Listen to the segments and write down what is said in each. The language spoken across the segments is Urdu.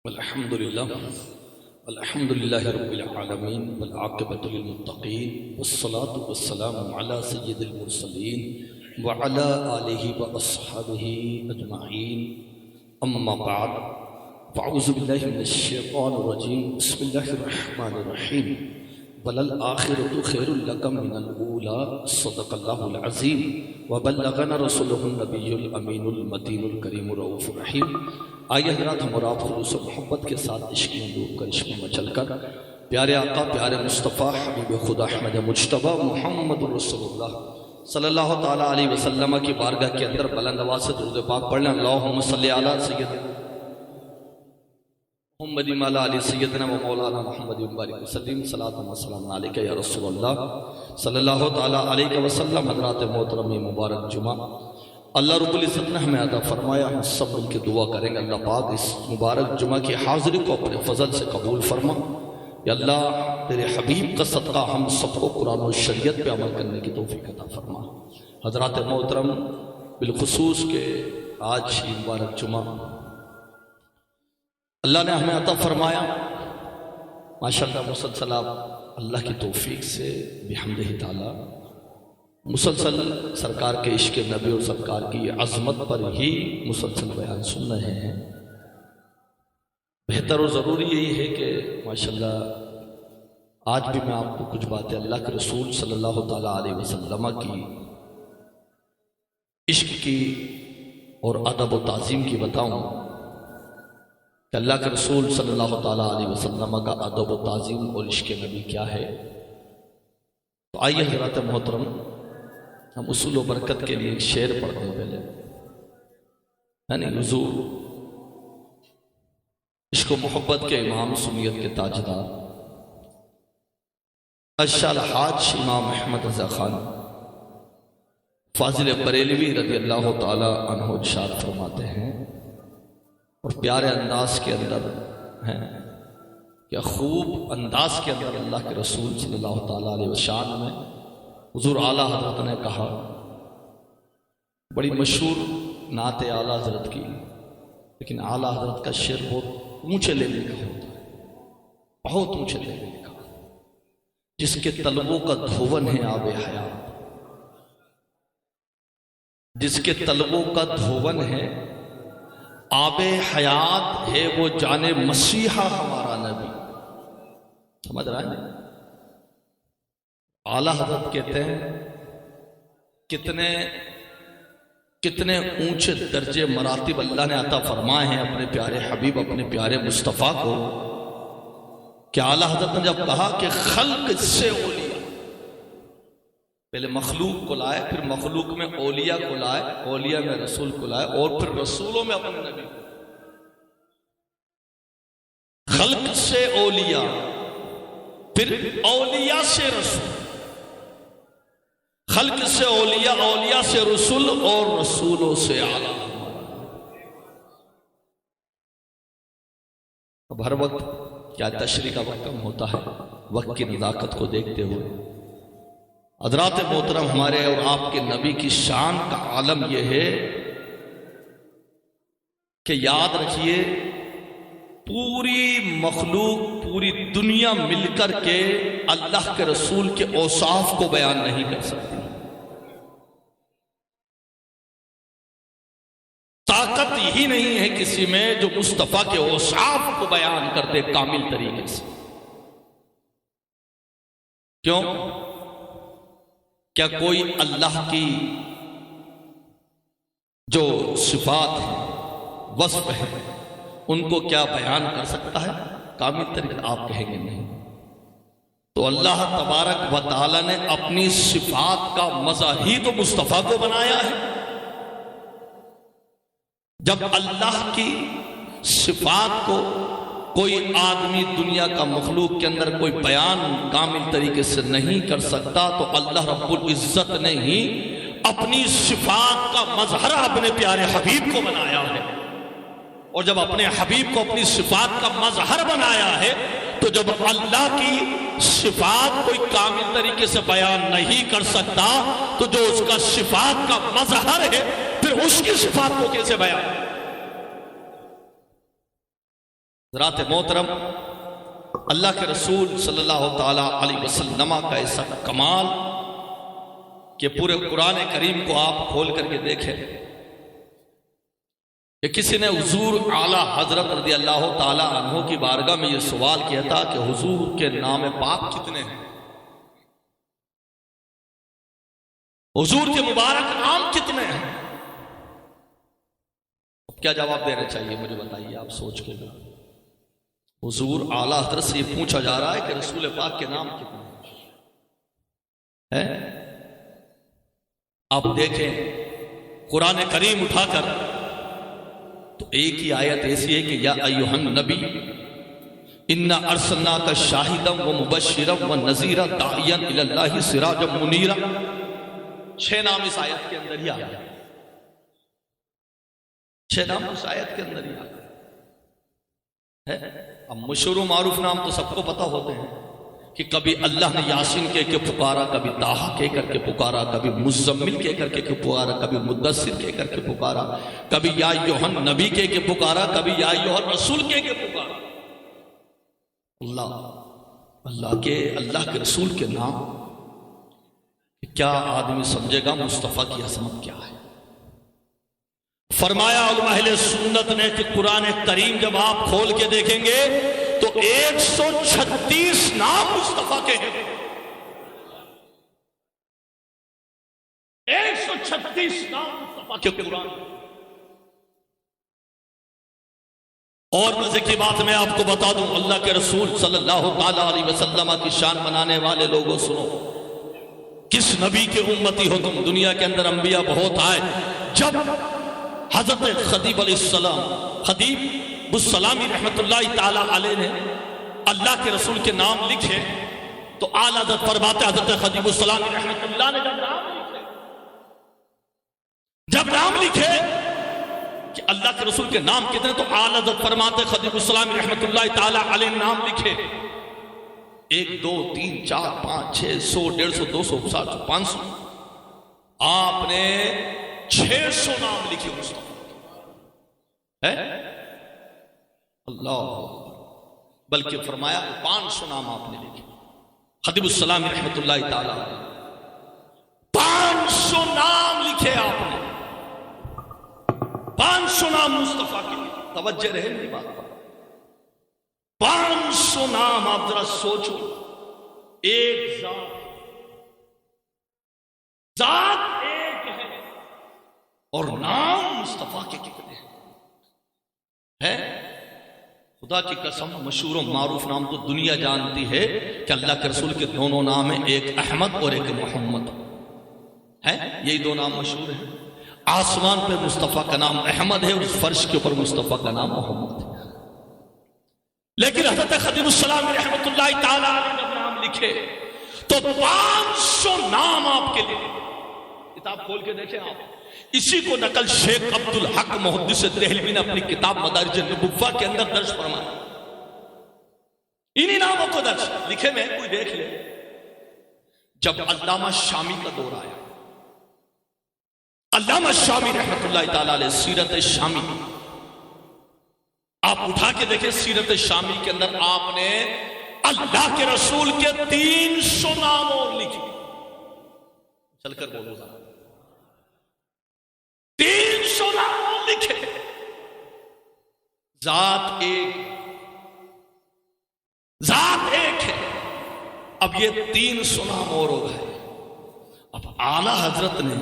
الحمد لله رب العالمين والعاقبة للمتقين والصلاة والسلام على سيد المرسلين وعلى آله وأصحابه أجمعين أما بعد فأعوذ بالله من الشيطان الرجيم بسم الله الرحمن الرحيم وللآخرة خير لك من الأولى صدق الله العظيم وبلغنا رسوله النبي الأمين المتين الكريم الرؤوف الرحيم۔ آئیے حضرات ہم اور آپ خلوص و محبت کے ساتھ عشق میں ڈوب کر عشق میں مچل کر پیارے آقا پیارے مصطفیٰ حبیب خدا احمد مجتبیٰ محمد رسول اللہ صلی اللہ تعالیٰ علیہ وسلم کی بارگاہ کے اندر بلند آواز سے درود پاک پڑھ لیں۔ اللہم صلی علی سیدنا محمد علی سیدنا و مولانا محمد مبارک وسلم صلاۃ و سلام علیک یا رسول اللہ صلی اللہ تعالیٰ علیہ وسلم۔ حضرات محترم مبارک جمعہ اللہ رب العزت نے ہمیں عطا فرمایا، ہم سب مل کے دعا کریں گے اللہ پاک اس مبارک جمعہ کی حاضری کو اپنے فضل سے قبول فرما۔ یا اللہ تیرے حبیب کا صدقہ ہم سب کو قرآن و شریعت پہ عمل کرنے کی توفیق عطا فرما۔ حضرات محترم بالخصوص کہ آج یہ مبارک جمعہ اللہ نے ہمیں عطا فرمایا، ماشاءاللہ مسلسل آپ اللہ کی توفیق سے بحمدہ تعالی مسلسل سرکار کے عشق نبی اور سرکار کی عظمت پر ہی مسلسل بیان سن رہے ہیں۔ بہتر اور ضروری یہی ہے کہ ماشاءاللہ آج بھی میں آپ کو کچھ باتیں اللہ کے رسول صلی اللہ تعالیٰ علیہ وسلم کی عشق کی اور ادب و تعظیم کی بتاؤں کہ اللہ کے رسول صلی اللہ تعالیٰ علیہ وسلم کا ادب و تعظیم اور عشق نبی کیا ہے۔ تو آئیے حضرات محترم ہم اصول و برکت کے لیے ایک شعر پڑھتے ہیں پہلے، یعنی حضور عشق و محبت کے امام سنیت کے تاجدار اشاء الحاج امام احمد رضا خان فاضل بریلوی رضی اللہ تعالی عنہ ارشاد فرماتے ہیں اور پیارے انداز کے اندر ہیں کہ خوب انداز کے اندر اللہ کے رسول صلی اللہ تعالیٰ علیہ وسلم میں حضور اعلیٰ حضرت نے کہا، بڑی مشہور نعت اعلیٰ حضرت کی، لیکن اعلیٰ حضرت کا شعر بہت اونچے لیول کا ہوتا ہے، بہت اونچے لیول کا، جس کے طلبوں کا دھون ہے آب حیات، جس کے طلبوں کا دھون ہے آب حیات ہے، وہ جان مسیحا ہمارا نبی۔ سمجھ رہا ہے؟ اعلیٰ حضرت کہتے ہیں کتنے اونچے درجے مراتب اللہ نے عطا فرمائے ہیں اپنے پیارے حبیب اپنے پیارے مصطفیٰ کو، کہ اعلیٰ حضرت نے جب کہا کہ خلق سے اولیاء، پہلے مخلوق کو لائے، پھر مخلوق میں اولیاء کو لائے، اولیاء میں رسول کو لائے، اور پھر رسولوں میں اپنے نبی کو، خلق سے اولیاء پھر اولیاء سے رسول، خلق سے اولیاء، اولیاء سے رسول، اور رسولوں سے اعلیٰ۔ اب ہر وقت کیا تشریح کا وقت کم ہوتا ہے، وقت کی نزاکت کو دیکھتے ہوئے حضرات محترم ہمارے اور آپ کے نبی کی شان کا عالم یہ ہے کہ یاد رکھیے پوری مخلوق پوری دنیا مل کر کے اللہ کے رسول کے اوصاف کو بیان نہیں کر سکتی۔ طاقت ہی نہیں ہے کسی میں جو مصطفیٰ کے اوصاف کو بیان کر دے کامل طریقے سے۔ کیوں؟ کیا کوئی اللہ کی جو صفات ہیں، وصف ہے، ان کو کیا بیان کر سکتا ہے کامل طریقے؟ آپ کہیں گے نہیں۔ تو اللہ تبارک و تعالی نے اپنی صفات کا مزہ ہی تو مصطفیٰ کو بنایا ہے۔ جب اللہ کی صفات کو کوئی آدمی دنیا کا مخلوق کے اندر کوئی بیان کامل طریقے سے نہیں کر سکتا، تو اللہ رب العزت نے ہی اپنی صفات کا مظہر اپنے پیارے حبیب کو بنایا ہے۔ اور جب اپنے حبیب کو اپنی صفات کا مظہر بنایا ہے، تو جب اللہ کی صفات کوئی کامل طریقے سے بیان نہیں کر سکتا، تو جو اس کا صفات کا مظہر ہے پھر اس کی صفات کو کیسے بیان حضرات محترم، اللہ کے رسول صلی اللہ تعالی علیہ وسلم کا ایسا کمال کہ پورے قرآن کریم کو آپ کھول کر کے دیکھیں کہ کسی نے حضور اعلیٰ حضرت رضی اللہ تعالی عنہ کی بارگاہ میں یہ سوال کیا تھا کہ حضور کے نام پاک کتنے ہیں، حضور کے مبارک نام کتنے ہیں؟ کیا جواب دینا چاہیے مجھے بتائیے، آپ سوچ کے گا۔ حضور اعلیٰ حضرت سے یہ پوچھا جا رہا ہے کہ رسول پاک کے نام کتنے ہیں؟ آپ دیکھیں قرآن کریم اٹھا کر تو ایک ہی آیت ایسی ہے کہ یا ایھا النبی انا ارسلناک شاہدا ومبشرا ونذیرا داعیا الی اللہ سراجا منیرا، 6 نام اس آیت کے اندر ہی آ گئے، 6 نام اس آیت کے اندر ہی آ گئے۔ اب مشہور و معروف نام تو سب کو پتہ ہوتے ہیں کہ کبھی اللہ نے یاسین کہہ کے پکارا، کبھی طٰہٰ کہہ کر کے پکارا، کبھی مزمل کہہ کر کے پکارا، کبھی مدثر کہہ کر کے پکارا، کبھی یا ایھا النبی کہہ کے پکارا، کبھی یا ایھا الرسول کہہ کے پکارا۔ اللہ کے رسول کے نام کیا آدمی سمجھے گا مصطفیٰ کی عظمت کیا ہے؟ فرمایا علماء اہل سنت نے کہ قرآن کریم جب آپ کھول کے دیکھیں گے تو 136 نام مصطفیٰ کے ہیں، 136 نام مصطفیٰ کے قرآن۔ اور مزے کی بات میں آپ کو بتا دوں، اللہ کے رسول صلی اللہ تعالی علیہ وسلم کی شان منانے والے لوگوں سنو، کس نبی کے امتی ہو تم؟ دنیا کے اندر انبیاء بہت آئے، جب حضرت خدیب علیہ السلام، خدیب السلامی رحمت اللہ تعالی علیہ نے اللہ کے رسول کے نام لکھے تو اعلیٰ حضرت فرماتے حضرت خدیب السلامی رحمت اللہ نے جب نام لکھے کہ اللہ کے رسول کے نام کتنے، تو اعلیٰ حضرت فرماتے خدیب السلامی رحمت اللہ تعالی علیہ نے نام لکھے 1 2 3 4 5 6 100 150 200 700 500، آپ نے 600 نام لکھے مصطفیٰ ہے اللہ، بلکہ فرمایا 500 نام آپ نے لکھے۔ خدیب السلام رحمت اللہ تعالی 500 نام لکھے آپ نے، 500 نام مصطفیٰ کے لکھے۔ توجہ رہے میری بات پر، 500 نام آپ ذرا سوچو، ایک ذات ایک ہے اور نام مصطفیٰ کے کتنے ہیں؟ خدا کی قسم مشہور و معروف نام تو دنیا جانتی ہے کہ اللہ کے رسول کے دونوں نام ہیں، ایک احمد اور ایک محمد ہے، یہی 2 نام مشہور ہیں۔ آسمان پہ مصطفیٰ کا نام احمد ہے اور فرش کے اوپر مصطفیٰ کا نام محمد ہے، لیکن حضرت خدیب السلام رحمت اللہ تعالی علیہ جب نام لکھے تو 500 نام آپ کے لیے، کتاب کھول کے دیکھیں آپ، اسی کو نقل شیخ عبدالحق محدث دہلوی نے اپنی کتاب مدارج النبوہ کے اندر درج فرمایا، انہی ناموں کو درج لکھے میں کوئی دیکھ لے۔ جب علامہ شامی کا دور آیا، علامہ شامی رحمت اللہ تعالی علیہ سیرت شامی آپ اٹھا کے دیکھیں، سیرت شامی کے اندر آپ نے اللہ کے رسول کے 300 نام اور لکھے، چل کر بولو ذرا، 300 نام لکھے، ذات ایک ہے۔ اب یہ 300 نام اور ہو گئے۔ اب اعلیٰ حضرت نے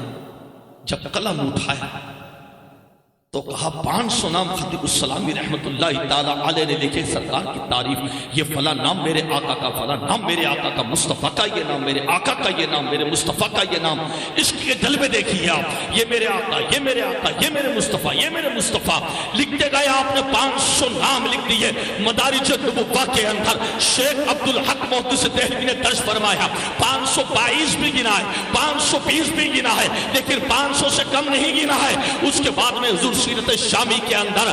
جب قلم اٹھایا تو کہا 500 نام خدیب السلامی رحمت اللہ تعالی علیہ نے لکھے، سرکار کی تعریف، یہ فلاں نام میرے آقا کا، فلاں نام میرے آقا کا، مصطفیٰ کا یہ نام، میرے آقا کا یہ نام، میرے مصطفیٰ کا یہ نام، اس کے جلوے دیکھیے آپ، یہ میرے آقا، یہ میرے آقا، یہ میرے مصطفیٰ، یہ میرے مصطفیٰ، لکھتے گئے آپ نے 500 نام لکھ دیے۔ مدارج النبوہ کے اندر شیخ عبدالحق محدث دہلوی نے درج فرمایا 522 بھی گنا ہے، 520 بھی گنا ہے، لیکن 500 سے کم نہیں گنا ہے۔ اس کے بعد میں حضور سیرت شامی کے اندر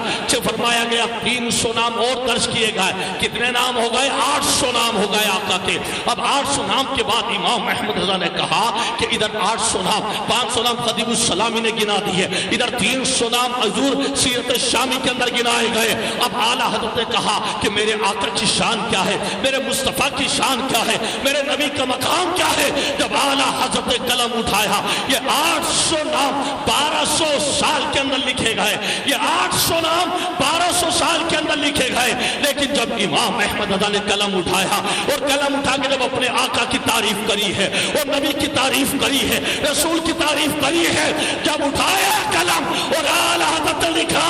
فرمایا گیا 300 نام اور درج کیے گئے. کتنے نام ہو گئے؟ 800 نام ہو گئے آقا کے. اب 800 نام کے بعد امام احمد رضا نے کہا کہ ادھر 800 نام، 500 نام خطیب السلامی نے گنا دیے، ادھر 300 نام حضور سیرت شامی کے اندر گنائے گئے. اب اعلیٰ حضرت نے کہا کہ میرے آقا کی شان کیا ہے، میرے مصطفیٰ کی شان کیا ہے، میرے نبی کا مقام کیا ہے. جب اعلیٰ حضرت نے قلم اٹھایا، یہ 800 نام 1200 سال کے اندر لکھے گئے، یہ 800 نام 1200 سال کے اندر لکھے گئے. لیکن جب امام احمد رضا نے قلم اٹھایا اور قلم اٹھا کے جب اپنے آقا کی تعریف کری ہے اور نبی کی تعریف کری ہے، رسول کی تعریف کری ہے، جب اٹھایا قلم اور اعلیٰ حضرت نے لکھا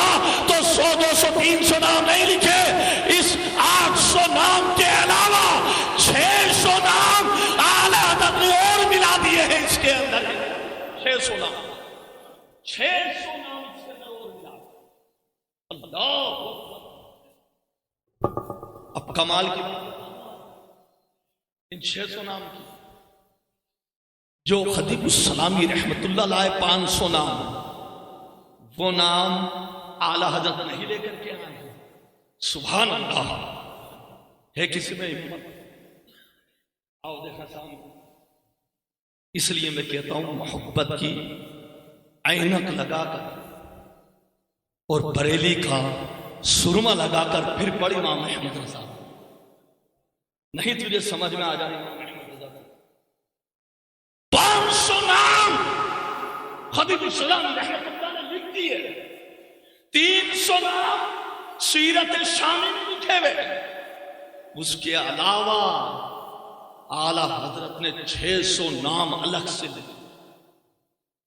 تو 100 200 300 نام نہیں لکھے، اس 800 نام کے علاوہ 600 نام اعلیٰ حضرت نے اور ملا دیے ہیں اس کے اندر. 600 نام اس کے اندر اور ملا. اللہ اب کمال کی ان 600 نام کی جو خطیب السلامی رحمت اللہ علیہ 500 نام، وہ نام اعلیٰ حضرت نہیں لے کر کے آئے ہیں. سبحان اللہ. ہے کسی میں ہمت؟ آؤ دیکھا سامنے. اس لیے میں کہتا ہوں محبت کی عینک لگا کر اور بریلی کا سرما لگا کر پھر پڑھ امام احمد رضا. نہیں تجھے سمجھ میں آ جائے امام احمد رضا 500 نام خطیب السلام رحمت اللہ نے لکھ دیے. 300 نام سیرت شامی میں لکھے ہوئے. اس کے علاوہ اعلیٰ حضرت نے 600 نام الگ سے لکھے.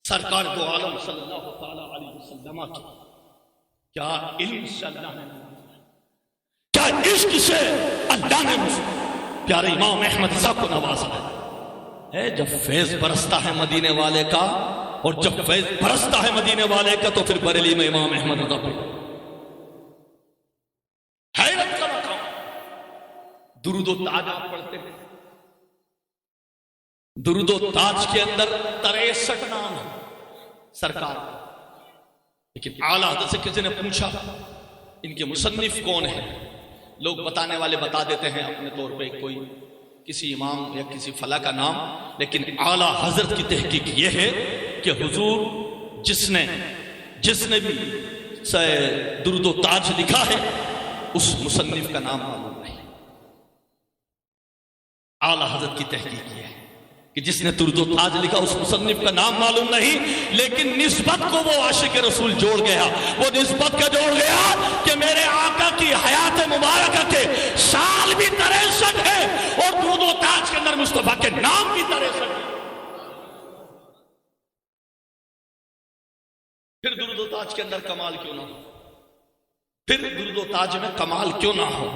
سرکار دو عالم صلی اللہ تعالی علیہ وسلم کی کیا علم سے اللہ نے، کیا عشق سے اللہ نے پیارے امام احمد رضا کو نوازا ہے. جب فیض برستا ہے مدینے والے کا، اور جب فیض برستا ہے مدینے والے کا تو پھر بریلی میں امام احمد رضا پہ حیرت کا مقام. درود و تاج آپ پڑھتے ہیں، درود و تاج کے اندر 63 نام ہیں سرکار. لیکن اعلیٰ حضرت سے کسی نے پوچھا ان کے مصنف کون ہیں؟ لوگ بتانے والے بتا دیتے ہیں اپنے طور پہ کوئی کسی امام یا کسی فلاں کا نام، لیکن اعلیٰ حضرت کی تحقیق یہ ہے کہ حضور جس نے بھی درود و تاج لکھا ہے اس مصنف کا نام معلوم نہیں. اعلیٰ حضرت کی تحقیق یہ ہے کہ جس نے درود و تاج لکھا اس مصنف کا نام معلوم نہیں، لیکن نسبت کو وہ عاشق رسول جوڑ گیا. وہ نسبت کا جوڑ گیا کہ میرے آقا کی حیات مبارکہ کے سال بھی 63 ہے اور درود و تاج کے اندر مصطفیٰ کے نام بھی 63 ہے. پھر درود و تاج کے اندر کمال کیوں نہ ہو؟ پھر درود و تاج میں کمال کیوں نہ ہو؟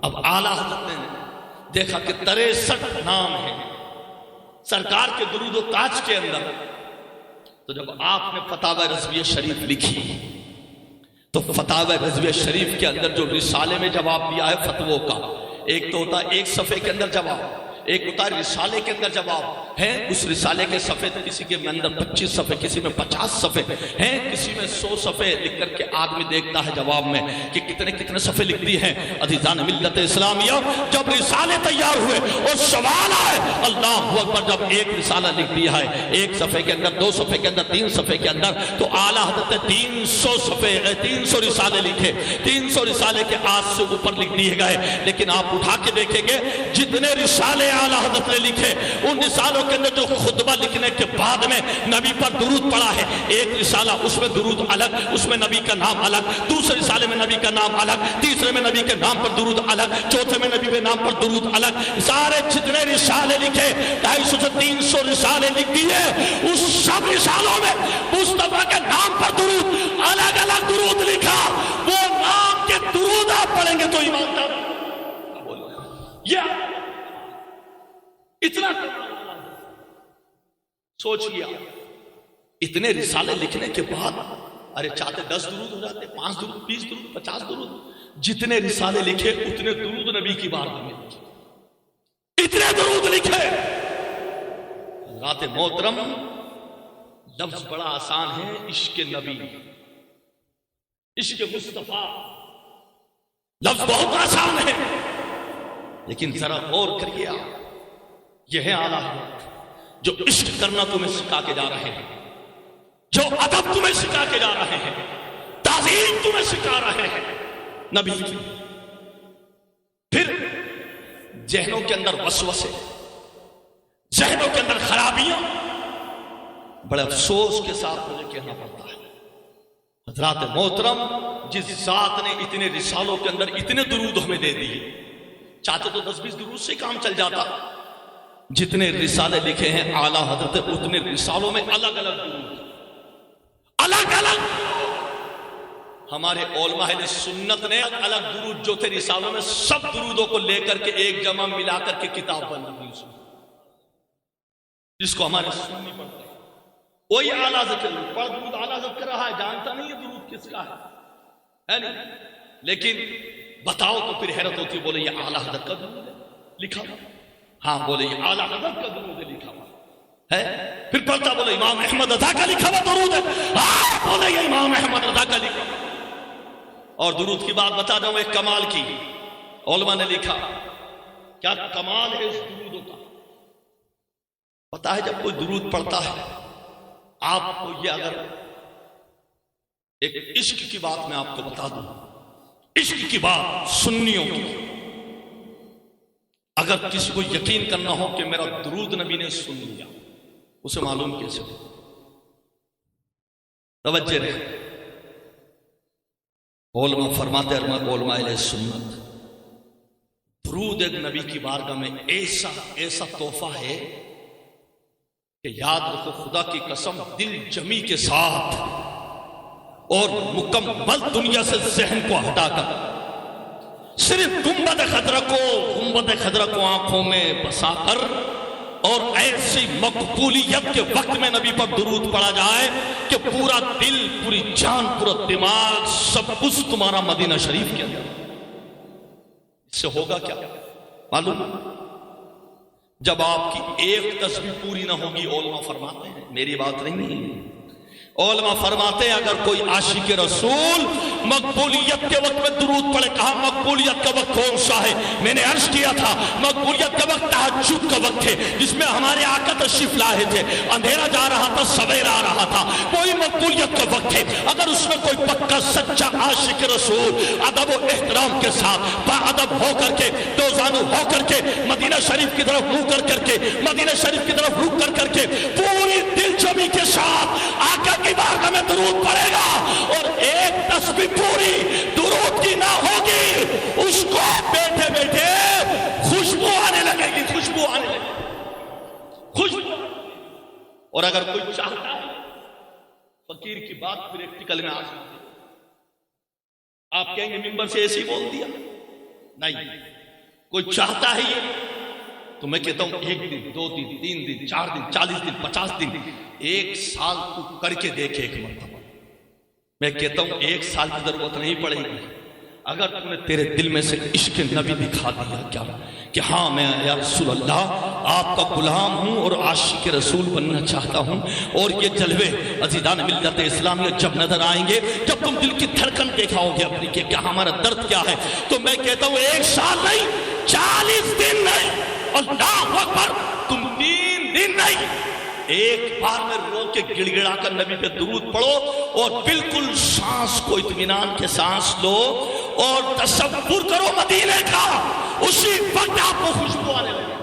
اب اعلیٰ حضرت نے دیکھا کہ 63 نام ہیں سرکار کے درود و تاج کے اندر. تو جب آپ نے فتاوی رضویہ شریف لکھی تو فتاوی رضویہ شریف کے اندر جو رسالے میں جواب دیا ہے فتووں کا، ایک تو ہوتا ہے 1 صفحے کے اندر جواب، ایک ہوتا ہے رسالے کے اندر جواب ہے. اس رسالے کے صفحے کسی کے اندر 25 صفحے، کسی میں 50 صفحے ہیں، کسی میں 100 صفحے لکھ کر کے آدمی دیکھتا ہے جواب میں کہ کتنے صفحے لکھ دی ہیں. عزیزان ملت اسلامیہ، جب رسالے تیار ہوئے اور سوال آئے، اللہ اکبر، جب ایک رسالہ لکھ دیا ہے 1 صفحے کے اندر، 2 صفحے کے اندر، 3 صفحے کے اندر، تو اعلیٰ حضرت نے 300 رسالے لکھے. 300 رسالے کے آج سے اوپر لکھ دیے گئے. لیکن آپ اٹھا کے دیکھیں گے جتنے رسالے اعلیٰ حضرت نے لکھے، ان رسالوں کے اندر جو خطبہ لکھنے کے بعد میں نبی پر درود پڑا ہے، ایک رسالہ اس میں درود الگ، اس میں نبی کا نام الگ، دوسرے رسالے میں نبی کا نام الگ، تیسرے میں نبی کے نام پر درود الگ، چوتھے میں نبی کے نام پر درود الگ. سارے جتنے رسالے لکھے 250 سے 300 رسالے لکھ دیے. اس سب رسالوں میں مصطفیٰ کے نام پر درود الگ الگ درود لکھا. وہ نام کے درود آپ پڑھیں گے تو ایماندار یہ اتنا سوچ لیا. اتنے رسالے لکھنے کے بعد ارے چاہتے 10 درود ہو جاتے، 5 درود، 20 درود، 50 درود. جتنے رسالے لکھے اتنے درود نبی کی بارگاہ میں لکھے، اتنے درود لکھے. حضرات محترم، لفظ بڑا آسان ہے عشق نبی، عشق مصطفیٰ لفظ بہت آسان ہے، لیکن ذرا غور کریے آپ، یہ ہے اعلیٰ حضرت جو عشق کرنا تمہیں سکھا کے جا رہے ہیں، جو ادب تمہیں سکھا کے جا رہے ہیں، تعظیم تمہیں سکھا رہے ہیں نبی کی۔ پھر ذہنوں کے اندر وسوسے، ذہنوں کے اندر خرابیاں، بڑے افسوس کے ساتھ مجھے کہنا پڑتا ہے حضرات محترم، جس ذات نے اتنے رسالوں کے اندر اتنے درود ہمیں دے دیے، چاہتے تو 10-20 درود سے کام چل جاتا، جتنے رسالے لکھے ہیں اعلیٰ حضرت، اتنے رسالوں میں الگ الگ درود، الگ الگ ہمارے علماء اہل سنت نے الگ درود جو تھے رسالوں میں، سب درودوں کو لے کر کے ایک جمع ملا کر کے کتاب بنا دی، جس کو ہمارے سنی پڑھتے ہیں۔ وہی اعلیٰ ذکر پڑھ، درود اعلیٰ ذکر کر رہا ہے، جانتا نہیں ہے درود کس کا ہے نہیں، لیکن بتاؤ تو پھر حیرت ہوتی ہے، بولے یہ اعلیٰ حضرت کا درود ہے لکھا ہوا، ہاں بولے یہ اعلیٰ حضرت کا درود ہے لکھا ہوا ہے، پھر پڑھتا بولے امام احمد رضا کا لکھا ہوا درود ہے، ہاں بولے یہ امام احمد رضا کا لکھا ہوا۔ اور درود کی بات بتا دوں ایک کمال کی، علماء نے لکھا کیا کمال ہے اس درودوں کا، پتا ہے جب کوئی درود پڑھتا ہے آپ کو، یہ اگر ایک عشق کی بات میں آپ کو بتا دوں، عشق کی بات سنیوں کی، اگر کسی کو یقین کرنا ہو کہ میرا درود نبی نے سن لیا، اسے معلوم کیسے ہو؟ توجہ رہے، علماء فرماتے ہیں، علماء اہل سنت، درود ایک نبی کی بارگاہ میں ایسا تحفہ ہے کہ یاد رکھو، خدا کی قسم، دل جمی کے ساتھ اور مکمل دنیا سے ذہن کو ہٹا کر صرف گنبد خضرا کو آنکھوں میں بسا کر اور ایسی مقبولیت کے وقت میں نبی پر درود پڑھا جائے کہ پورا دل، پوری جان، پورا دماغ، سب کچھ تمہارا مدینہ شریف کے اندر، اس سے ہوگا کیا معلوم؟ جب آپ کی ایک تسبیح پوری نہ ہوگی، علماء فرماتے ہیں، میری بات نہیں ہے، علماء فرماتے ہیں اگر کوئی عاشق رسول مقبولیت کے وقت میں درود پڑھے، کہا مقبولیت کا وقت کون سا ہے؟ میں نے عرض کیا تھا مقبولیت کا وقت تہجد کا وقت ہے، جس میں ہمارے آقا تشریف لائے تھے، اندھیرا جا رہا تھا، سویرا آ رہا تھا، وہی مقبولیت کا وقت ہے۔ اگر اس میں کوئی پکا سچا عاشق رسول ادب و احترام کے ساتھ با ادب ہو کر کے، دو زانو ہو کر کے، مدینہ شریف کی طرف منہ کر کے، مدینہ شریف کی طرف رخ کر کے، پوری دل جمی کے ساتھ آقا کی بارگاہ میں درود پڑے گا، اور ایک تسبیح پوری درود کی نہ ہوگی، اس کو بیٹھے بیٹھے خوشبو آنے لگے گی، خوشبو آنے لگے گی، خوشبو۔ اور اگر کوئی چاہتا ہے، فقیر کی بات پریکٹیکل میں آج آپ کہیں گے ممبر سے ایسے ہی بول دیا، نہیں، کوئی چاہتا ہے یہ، تو میں کہتا ہوں 1 دن 2 دن 3 دن 4 دن 40 دن 50 دن 1 سال تو کر کے دیکھے ایک مرتبہ۔ میں کہتا ہوں 1 سال کی ضرورت نہیں پڑے گی، اگر تم نے تیرے دل میں سے عشق نبی دکھا دیا کیا کہ ہاں میں یا رسول اللہ آپ کا غلام ہوں اور عاشق رسول بننا چاہتا ہوں، اور یہ جلوے عزیزان ملت اسلامیہ جب نظر آئیں گے، جب تم دل کی دھڑکن دیکھاؤ گے اپنی کہ کیا ہمارا درد کیا ہے، تو میں کہتا ہوں 1 سال نہیں، 40 دن نہیں، اللہ اکبر، تم 3 دن نہیں، ایک بار میں رو کے گڑ گڑا کر نبی پہ درود پڑھو، اور بالکل سانس کو اطمینان کے سانس لو، اور تصور کرو مدینے کا، اسی وقت آپ کو خوشبو آنے لگے۔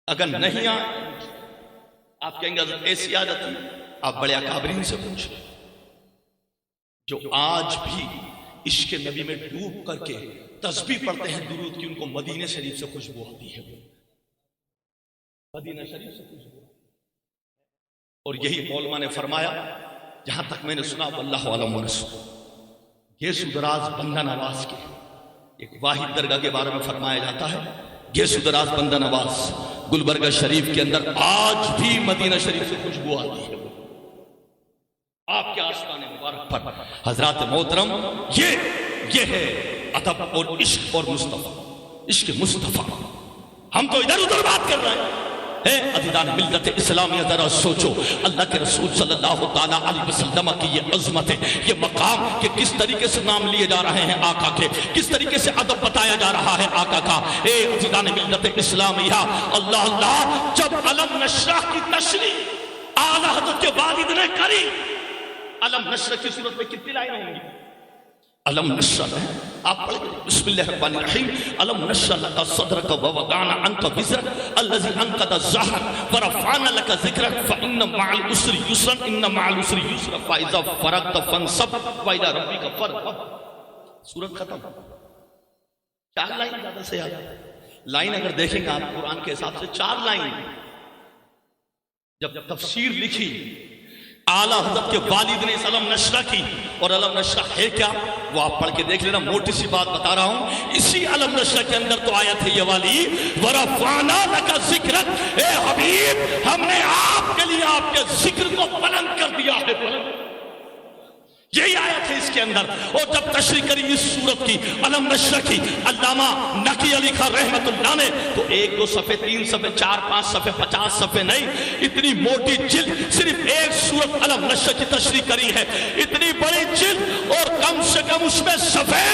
اگر نہیں آپ کہیں گے حضرت ایسی عادت ہے، آپ بڑے اکابرین سے پوچھیں جو آج بھی عشق نبی میں ڈوب کر کے تسبیح پڑھتے ہیں درود کی، ان کو مدینہ شریف سے خوشبو آتی ہے، مدینہ شریف سے خوشبو۔ اور یہی علماء نے فرمایا، جہاں تک میں نے سنا، واللہ علم ورسول، گیسو دراز بندہ نواز کے ایک واحد درگاہ کے بارے میں فرمایا جاتا ہے، گیسو دراز بندہ نواز گلبرگہ شریف کے اندر آج بھی مدینہ شریف سے خوشبو آتی ہے، آپ کے آستانے مبارک پر۔ حضرات محترم، یہ ہے ادب اور عشق اور مصطفیٰ، عشق مصطفیٰ۔ ہم تو ادھر ادھر بات کر رہے ہیں، اے عزیزان ملت اسلامیہ ذرا سوچو اللہ کے رسول صلی اللہ تعالیٰ علیہ وسلم کی یہ عظمت ہے، یہ مقام کہ کس طریقے سے نام لیے جا رہے ہیں آقا کے، کس طریقے سے ادب بتایا جا رہا ہے آقا کا۔ اے عزیزان ملت اسلامیہ، اللہ اللہ، جب علم نشرح کی تشریح اعلیٰ حضرت کے والد نے کری، علم نشرح کی صورت میں کتنی لائنیں ہوں گی؟ علم نشرح ہے، آپ پڑھ لیں بسم اللہ الرحمن الرحیم، علم نشرح لک صدرک ووضعنا عنک وزرک الذی انقض ظہرک ورفعنا لک ذکرک فإن مع العسر یسرا ان مع العسر یسرا فإذا فرغت فانصب وإلی ربک فارغب۔ سورت ختم۔ چار لائن زیادہ سے یاد، لائن اگر دیکھیں گے آپ قرآن کے حساب سے 4 لائن۔ جب تفسیر لکھی اعلیٰ حضرت کے والد نے اس علم نشرح کی، اور علم نشرح ہے کیا وہ آپ پڑھ کے دیکھ لینا، موٹی سی بات بتا رہا ہوں۔ اسی علم نشرح کے اندر تو آیت ہے یہ والی، وَرَفَعْنَا لَكَ ذِكْرَكَ، اے حبیب ہم نے آپ کے لیے آپ کے ذکر کو بلند کر دیا ہے، بلند۔ یہی آیت ہے اس کے اندر۔ اور جب تشریح کری اس سورت کی علم نشرح کی علامہ نقی علی خان رحمت اللہ نے، تو 1 2 صفحے 3 صفحے 4 5 صفحے 50 صفحے نہیں، اتنی موٹی جلد صرف ایک سورت علم نشرح کی تشریح کری ہے، اتنی بڑی جلد، اور کم سے کم اس میں صفحے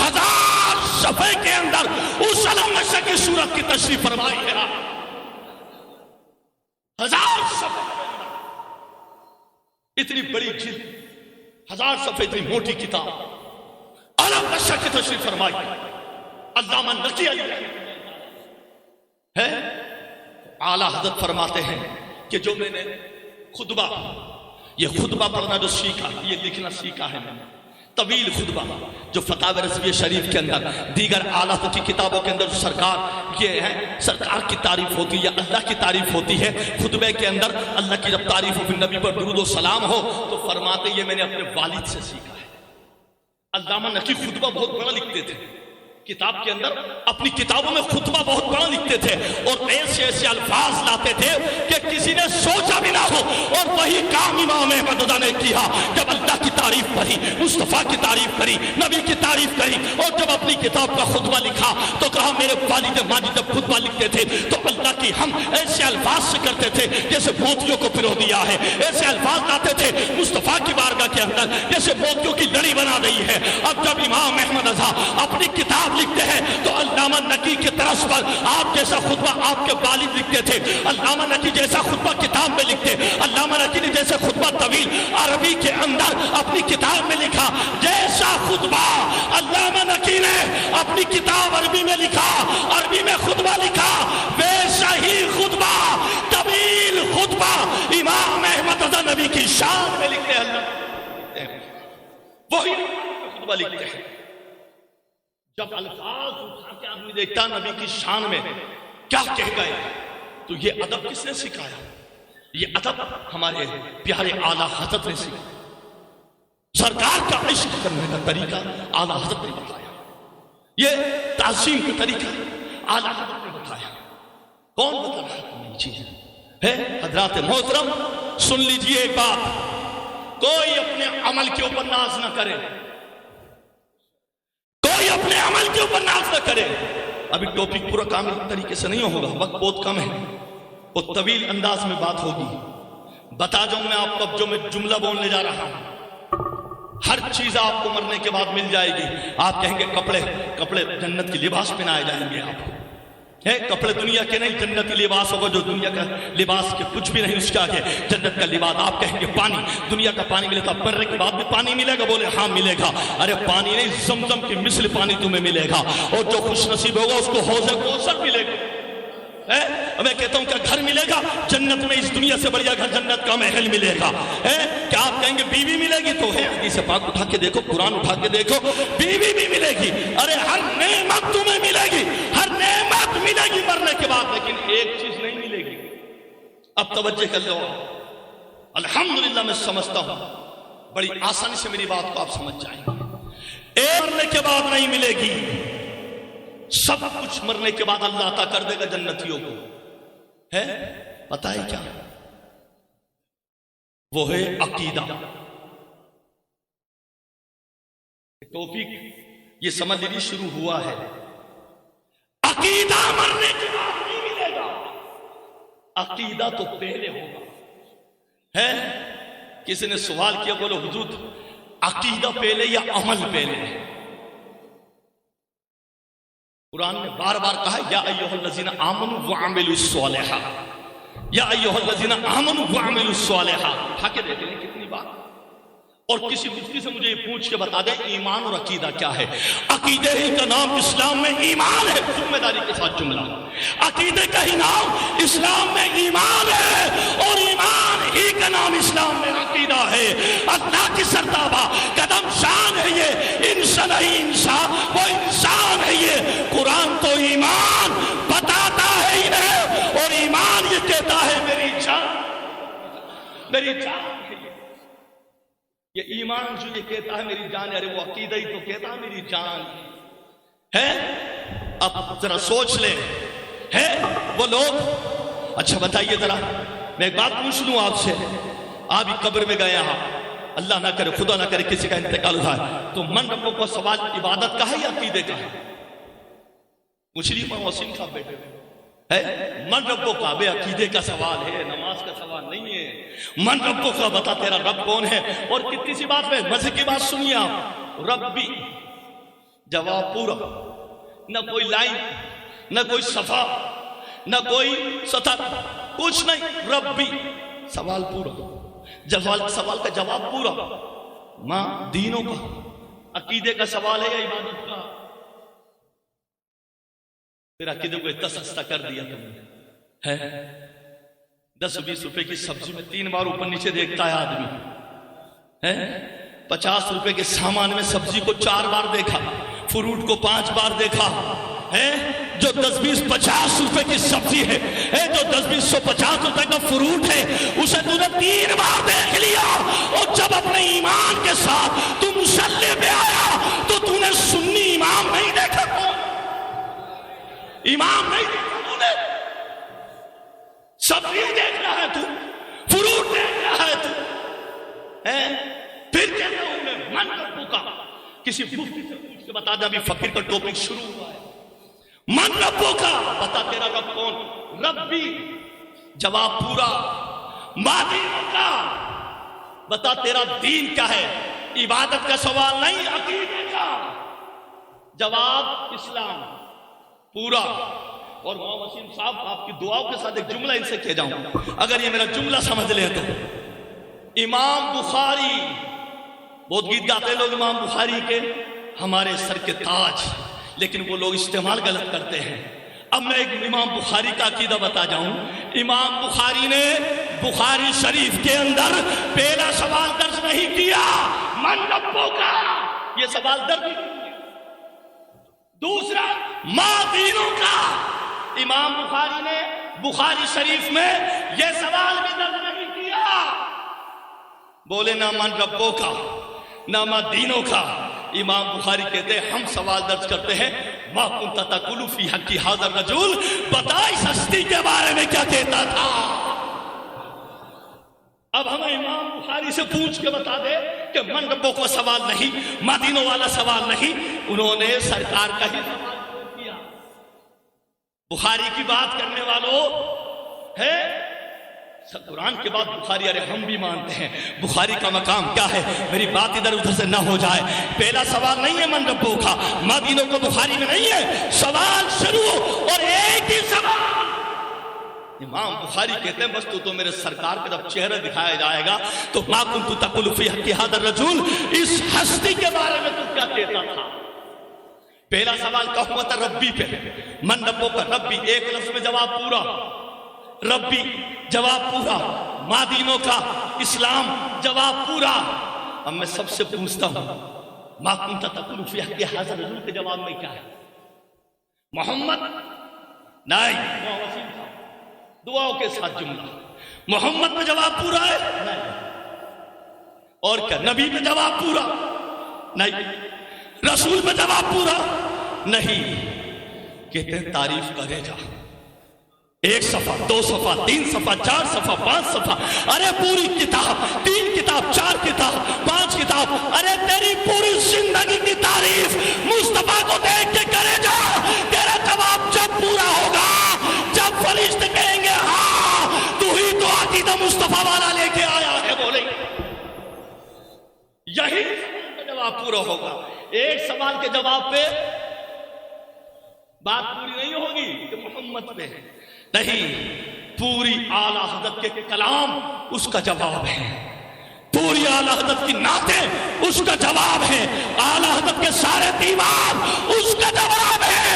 1000 صفحے کے اندر اس علم نشرح کی سورت کی تشریح فرمائی ہے۔ 1000 صفحے اتنی بڑی جلد، 1000 صفحے اتنی موٹی کتاب، علم نشرح کی تشریح فرمائی علامہ نقی علی ہے۔ اعلیٰ حضرت فرماتے ہیں کہ جو میں نے خطبہ، یہ خطبہ پڑھنا جو سیکھا، یہ لکھنا سیکھا ہے میں نے، طویل خطبہ جو فتاوی رضویہ شریف کے اندر، دیگر اعلیٰ حضرت کی کتابوں کے اندر سرکار یہ ہے، سرکار کی تعریف ہوتی ہے یا اللہ کی تعریف ہوتی ہے، خطبے کے اندر اللہ کی جب تعریف ہو، پھر نبی پر درود و سلام ہو، تو فرماتے یہ میں نے اپنے والد سے سیکھا ہے۔ علامہ نقی خطبہ بہت بڑا لکھتے تھے، کتاب کے اندر اپنی کتابوں میں خطبہ بہت بڑا لکھتے تھے، اور ایسے ایسے الفاظ لاتے تھے کہ کسی نے سوچا بھی نہ ہو، اور وہی کام امام احمد رضا نے کیا۔ جب اللہ کی تعریف پڑھی، مصطفیٰ کی تعریف کری، نبی کی تعریف کری، اور جب اپنی کتاب کا خطبہ لکھا تو کہا میرے والد ماجد جب خطبہ لکھتے تھے تو اللہ کی ہم ایسے الفاظ سے کرتے تھے جیسے موتیوں کو پرو دیا ہے، ایسے الفاظ لاتے تھے مصطفیٰ کی بارگاہ کے اندر جیسے موتیوں کی لڑی بنا رہی ہے۔ اب جب امام احمد رضا اپنی کتاب لکھتے ہیں تو علامہ نقی کے طرز پر آپ جیسا خطبہ آپ کے والد لکھتے تھے، علامہ نقی جیسا خطبہ کتاب میں لکھتے، علامہ نقی نے جیسے خطبہ طویل عربی کے اندر اپنی کتاب میں لکھا، جیسا خطبہ علامہ نقی نے اپنی کتاب عربی میں لکھا، عربی میں خطبہ لکھا، ویسا ہی خطبہ طویل خطبہ امام احمد رضا نبی کی شان میں لکھتے ہیں، وہی خطبہ لکھتے ہیں۔ جب الفاظ اٹھا کے آدمی دیکھتا نبی کی شان میں کیا کہہ گئے، تو یہ ادب کس نے سکھایا؟ یہ ادب ہمارے پیارے اعلیٰ حضرت نے سکھایا۔ سرکار کا عشق کرنے کا طریقہ اعلیٰ حضرت نے بتایا، یہ تعظیم کا طریقہ اعلیٰ حضرت نے بتایا۔ کون بتا رہا ہے یہ چیز ہے؟ حضرات محترم سن لیجئے ایک بات، کوئی اپنے عمل کے اوپر ناز نہ کرے، کوئی اپنے عمل کے اوپر ناز نہ کرے۔ ابھی ٹاپک پورا کامل طریقے سے نہیں ہوگا، وقت بہت کم ہے، اور طویل انداز میں بات ہوگی۔ بتا جاؤں میں آپ کو، اب جو میں جملہ بولنے جا رہا ہوں، ہر چیز آپ کو مرنے کے بعد مل جائے گی۔ آپ کہیں گے کپڑے جنت کے لباس پہنائے جائیں گے آپ کو، کپڑے دنیا کے نہیں، جنت کی لباس ہوگا جو دنیا کا لباس کے کچھ بھی نہیں، اس کے آگے جنت کا لباس۔ آپ کہیں گے پانی، دنیا کا پانی ملے گا، مرنے کے بعد بھی پانی ملے گا؟ بولے ہاں ملے گا۔ ارے پانی نہیں، زمزم کی مثل پانی تمہیں ملے گا، اور جو خوش نصیب ہوگا اس کو حوض کوثر ملے گا۔ میں کہتا ہوں کہ گھر ملے گا جنت میں، اس دنیا سے بڑھیا گھر جنت کا محل ملے گا۔ کیا آپ کہیں گے بیوی ملے گی؟ تو ہے حدیث پاک اٹھا کے دیکھو، قرآن اٹھا کے دیکھو، بیوی بھی ملے گی۔ ارے ہر نعمت تمہیں ملے گی، ہر نعمت ملے گی مرنے کے بعد، لیکن ایک چیز نہیں ملے گی۔ اب توجہ کر لو، الحمدللہ میں سمجھتا ہوں بڑی آسانی سے میری بات کو آپ سمجھ جائیں گے۔ مرنے کے بعد نہیں ملے گی، سب کچھ مرنے کے بعد اللہ عطا کر دے گا جنتیوں کو۔ ہے پتہ ہے کیا؟ وہ ہے عقیدہ۔ توفیق یہ سمجھ لیجیے شروع ہوا ہے، عقیدہ مرنے کے بعد نہیں ملے گا۔ عقیدہ تو پہلے ہوگا. ہے کسی نے سوال کیا، بولو حضور عقیدہ پہلے یا عمل پہلے؟ قرآن نے بار بار کہا یا ایھا الذین آمنوا وعملوا الصالحات، یا ایھا الذین آمنوا وعملوا الصالحات. اٹھا کے دیکھ لیں کتنی بار. اور کسی مفتی سے مجھے یہ پوچھ کے بتا دیں ایمان اور عقیدہ کیا ہے. عقیدے ہی کا نام اسلام میں ایمان ہے. ذمہ داری کے ساتھ جملہ، عقیدے کا ہی نام اسلام میں ایمان ہے، اور ایمان ہی کا نام اسلام میں عقیدہ ہے. اللہ کی سرتابہ قدم شان ہے یہ، انسان نہیں انسان، وہ انسان ہے یہ. قرآن تو ایمان بتاتا ہے ہی نہیں، اور ایمان یہ کہتا ہے میری جان، میری جان. یہ ایمان جو یہ کہتا ہے میری جان، ارے وہ عقیدہ ہی تو کہتا ہے میری جان ہے. اب ذرا سوچ لیں، ہے وہ لوگ. اچھا بتائیے ذرا، میں ایک بات پوچھ لوں آپ سے. آپ ہی قبر میں گئے ہیں، اللہ نہ کرے خدا نہ کرے کسی کا انتقال ہوا ہے، تو من ربوں کو سوال عبادت کا ہے یا عقیدے کا ہے؟ مشرف محسن صاحب بیٹھے ہے، من ربوں کا بے عقیدے کا سوال ہے، نماز کا سوال نہیں ہے. من ربوں کا بتا تیرا رب کون ہے. اور کتنی سی بات میں مزے کی بات سنیے آپ. ربی جواب پورا، نہ کوئی لائن، نہ کوئی صفحہ، نہ کوئی سطر، کچھ نہیں. ربی سوال پورا، سوال کا جواب پورا. ماں دینوں کا، عقیدے کا سوال ہے یا عبادت کا؟ پھر عقیدے کو اتنا سستا کر دیا تم نے ہے. 10-20 روپے کی سبزی میں 3 بار اوپر نیچے دیکھتا ہے آدمی ہے. 50 روپے کے سامان میں سبزی کو 4 بار دیکھا، فروٹ کو 5 بار دیکھا ہے. جو 10-20-50 روپے کی سبزی ہے، جو 10-20-150 روپے کا فروٹ ہے، اسے تو نے 3 بار دیکھ لیا. اور جب اپنے ایمان کے ساتھ تم مصلی پہ آیا تو تو نے سنی امام نہیں دیکھا. امام نہیں دیکھا تو نے، سبزی دیکھ رہا ہے تو، فروٹ دیکھ رہا ہے تو. پھر کہتا ہوں میں من ربوں کا. کسی مفتی سے پوچھ کے بتا دے، ابھی فقیر کا ٹاپک شروع ہوا ہے. من ربوں کا بتا تیرا رب کون؟ ربی جواب پورا. مادینوں کا بتا تیرا دین کیا ہے. عبادت کا سوال نہیں، عقیدے کا جواب اسلام پورا. اور مولانا وسیم صاحب آپ کی دعاؤں کے ساتھ ایک جملہ ان سے کہہ جاؤں، اگر یہ میرا جملہ سمجھ لیں تو. امام بخاری، بہت گیت گاتے لوگ امام بخاری کے، ہمارے سر کے تاج، لیکن وہ لوگ استعمال غلط کرتے ہیں. اب میں ایک امام بخاری کا عقیدہ بتا جاؤں. امام بخاری نے بخاری شریف کے اندر پہلا سوال درج نہیں کیا من ربوں کا، یہ سوال درج نہیں کیا. دوسرا ماں دینوں کا، امام بخاری نے بخاری شریف میں یہ سوال بھی درج نہیں کیا. بولے نہ من ربوں کا نہ ماں دینوں کا. امام بخاری کہتے ہیں ہم سوال درج کرتے ہیں ما کنت تقول فی حق ھذا الرجل، بتا اس ہستی کے بارے میں کیا کہتا تھا. اب ہمیں امام بخاری سے پوچھ کے بتا دے کہ من ربوں کا سوال نہیں، مدینوں والا سوال نہیں. انہوں نے سرکار کا ہی سوال کیا. بخاری کی بات کرنے والوں ہے قرآن کے بعد بخاری، ارے ہم بھی مانتے ہیں بخاری کا مقام کیا ہے. میری بات ادھر ادھر سے نہ ہو جائے. پہلا سوال نہیں ہے من ربوں کا، مدینوں کو بخاری میں نہیں ہے. سوال شروع اور ایک ہی سوال. امام بخاری کہتے ہیں بس تو میرے سرکار کا جب چہرہ دکھایا جائے گا تو ما کنت تقول فی حق ھذا الرجل، اس ہستی کے بارے میں تو کیا کہتا تھا. پہلا سوال کا ہوا تھا ربی پہ، من ربوں کا. ربی ایک لفظ میں جواب پورا، ربی جواب پورا. مادینوں کا اسلام جواب پورا. اب میں سب سے پوچھتا ہوں ما کنت تقول فی حق ھذا الرجل کے جواب میں کیا ہے؟ محمد نہیں. دعاؤں کے ساتھ جملہ محمد پہ جواب پورا ہے نہیں. اور کیا نبی پہ جواب پورا نہیں، رسول پہ جواب پورا نہیں. کہتے ہیں تعریف کرے جا، 1 صفحہ 2 صفحہ 3 صفحہ 4 صفحہ 5 صفحہ، ارے پوری کتاب، 3 کتاب 4 کتاب 5 کتاب، ارے تیری پوری زندگی کی تعریف مصطفیٰ کو دیکھ کے کرے جا. تیرا جواب جب پورا ہوگا جب فرشتے کہیں گے ہاں مصطفیٰ والا لے کے آیا ہے بولیں گے یہی سوال کا جواب پورا ہوگا. ایک سوال کے جواب پہ بات پوری نہیں ہوگی کہ محمد پہ نہیں، پوری اعلیٰ حضرت کے کلام اس کا جواب ہے، پوری اعلیٰ حضرت کی نعتیں اس کا جواب ہے، اعلیٰ حضرت کے سارے دیوان اس کا جواب ہے،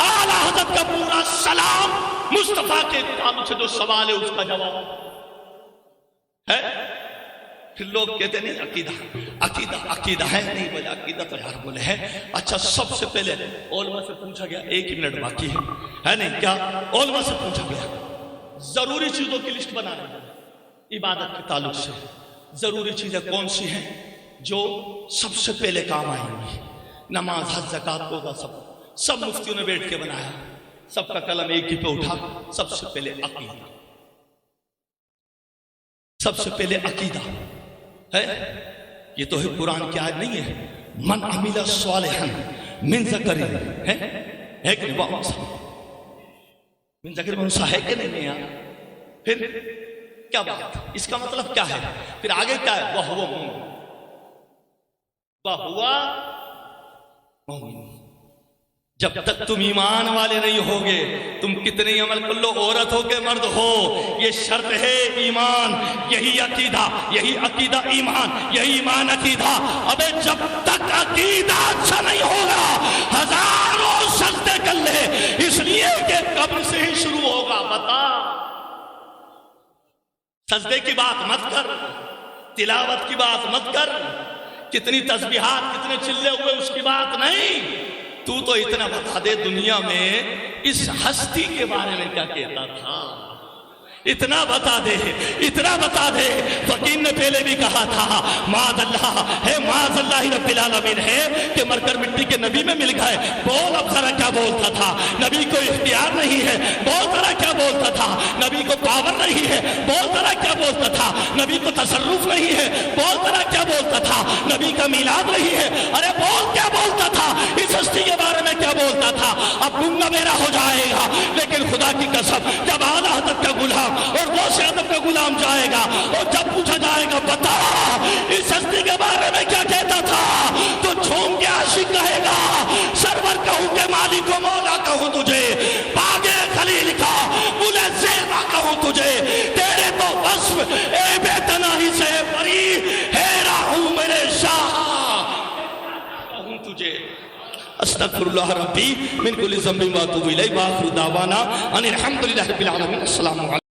اعلیٰ حضرت کا پورا سلام مصطفیٰ کے تعلق سے جو سوال ہے اس کا جواب ہے. پھر لوگ کہتے نہیں عقیدہ عقیدہ عقیدہ ہے، نہیں بولے عقیدہ تو یار بولے ہے. اچھا سب سے پہلے علماء سے پوچھا گیا، ایک ہی منٹ باقی ہے نہیں کیا؟ علماء سے پوچھا گیا ضروری چیزوں کی لسٹ بنا رہے ہیں عبادت کے تعلق سے، ضروری چیزیں کون سی ہیں جو سب سے پہلے کام آئیں گی؟ نماز، حج، زکوٰۃ، روزہ، سب مفتیوں نے بیٹھ کے بنایا، سب کا قلم ایک ہی پہ اٹھا. سب سے پہلے عقیدہ، سب سے پہلے عقیدہ ہے. یہ تو ہے قرآن کی آیت نہیں ہے، من عمل صالحا من ذکر ہے کہ نہیں؟ من ذکر من انثی ہے کہ نہیں ہے؟ پھر کیا بات، اس کا مطلب کیا ہے؟ پھر آگے کیا ہے؟ وَهُوَ مُؤْمِنٌ، وَهُوَ مُؤْمِنٌ. جب تک تم ایمان والے نہیں ہوگے، تم کتنے عمل کر لو، عورت ہو کے مرد ہو، یہ شرط ہے ایمان. یہی عقیدہ، یہی عقیدہ ایمان، یہی ایمان عقیدہ. ابے جب تک عقیدہ اچھا نہیں ہوگا ہزاروں سجدے کر لے، اس لیے کہ قبر سے ہی شروع ہوگا. بتا، سجدے کی بات مت کر، تلاوت کی بات مت کر، کتنی تسبیحات کتنے چلے ہوئے اس کی بات نہیں. تو اتنا بتا دے دنیا میں اس ہستی کے بارے میں کیا کہتا تھا، اتنا بتا دے، اتنا بتا دے. فقیر نے پہلے بھی کہا تھا معاذ اللہ ہے، معاذ اللہ رب العالمین ہے کہ مر کر مٹی کے نبی میں مل گئے. بول اب ذرا کیا بولتا تھا؟ نبی کو اختیار نہیں ہے، بول ذرا کیا بولتا تھا؟ نبی کو پاور نہیں ہے، بول ذرا کیا بولتا تھا؟ نبی کو تصرف نہیں ہے، بول ذرا کیا بولتا تھا؟ نبی کا میلاد نہیں ہے، ارے بول کیا بولتا تھا؟ اس ہستی کے بارے میں کیا بولتا تھا؟ اب گنگا میرا ہو جائے گا، لیکن خدا کی قسم جب اعلیٰ حضرت کا غلام اور غوث اعظم کا غلام جائے گا اور جب پوچھا جائے گا بتا اس ہستی کے بارے میں کیا کہتا تھا، تو جھوم کے عاشق کہے گا سرور کہوں کہ مالک و مولا کہوں تجھے، باغے خلیل کا گلے زیبا کہوں تجھے، تیرے تو وصف اے بے تناہی سے بری ہیرا ہوں میرے شاہ کہوں تجھے. استغفر اللہ ربی من کل ذنب و اتوب الیہ، وآخر دعوانا ان الحمد للہ رب العالمین. السلام علیکم.